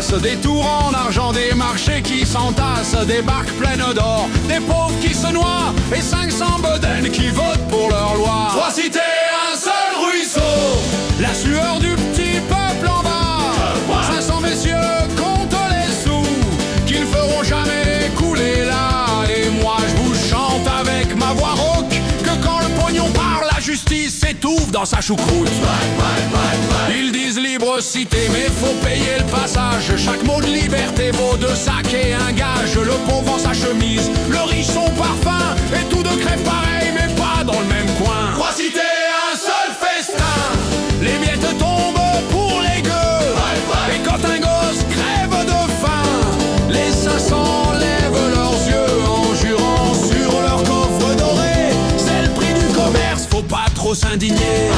tasse, des tours en argent, des marchés qui s'entassent, des barques pleines d'or, des pauvres qui se noient, et 500 bedaines qui votent pour leur loi. Trois cités, un seul ruisseau, la sueur du petit peuple en bas. 500 messieurs comptent les sous, qui ne feront jamais couler là. Et moi je vous chante avec ma voix rauque, que quand le pognon parle, la justice s'étouffe dans sa choucroute. Ils disent libre cité, mais faut payer le passage. Chaque mot de liberté vaut 2 sacs et un gage. Le pauvre vend sa chemise, le riche son parfum, et tous deux crèvent pareil, mais pas dans le même coin. Trois cités, un seul festin, les miettes tombent pour les gueux. Et quand un gosse crève de faim, les 500 lèvent leurs yeux en jurant sur leur coffre doré. C'est le prix du commerce, faut pas trop s'indigner.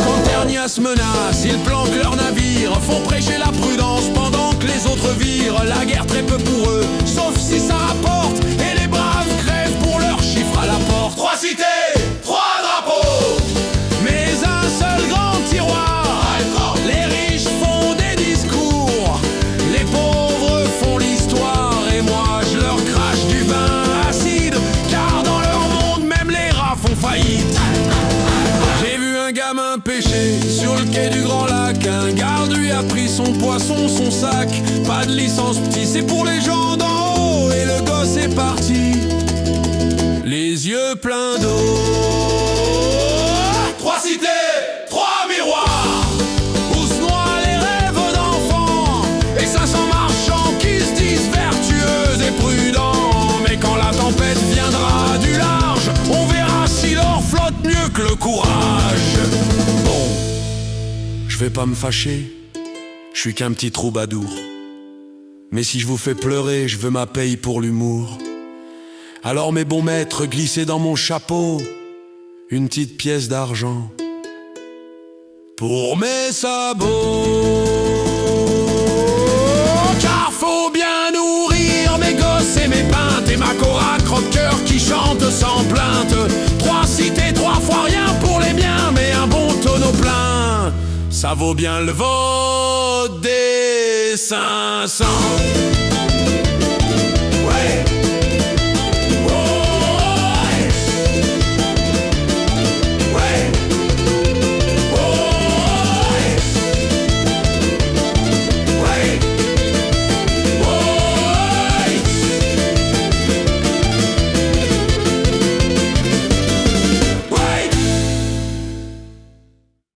Quand Ternias menace, ils planquent leur navire, font prêcher la prudence pendant que les autres virent. La guerre très peu pour eux, sauf si ça rapporte, et les braves crèvent pour leur chiffre à la porte. Trois cités, 3 drapeaux, mais un seul grand tiroir. Les riches font des discours, les pauvres font l'histoire, et moi je leur crache du vin acide, car dans leur monde même les rats font faillite. J'ai vu un gamin pêcher sur le quai du Grand Lac, un garde lui a pris son poisson, son sac. Pas de licence petit, c'est pour les gens d'en haut, et le gosse est parti, les yeux pleins d'eau. Trois cités, 3 miroirs, où se noient les rêves d'enfants, et 500 marchands qui se disent vertueux et prudents. Mais quand la tempête viendra du large, on verra si l'or flotte mieux que le courage. Bon, je vais pas me fâcher, je suis qu'un petit troubadour. Mais si je vous fais pleurer, je veux ma paye pour l'humour. Alors mes bons maîtres, glissez dans mon chapeau une petite pièce d'argent pour mes sabots. Car faut bien nourrir mes gosses et mes pintes, et ma cora croque-cœur qui chante sans plainte. 3 cités, 3 fois rien pour les miens, mais un bon tonneau plein, ça vaut bien le vote des 500.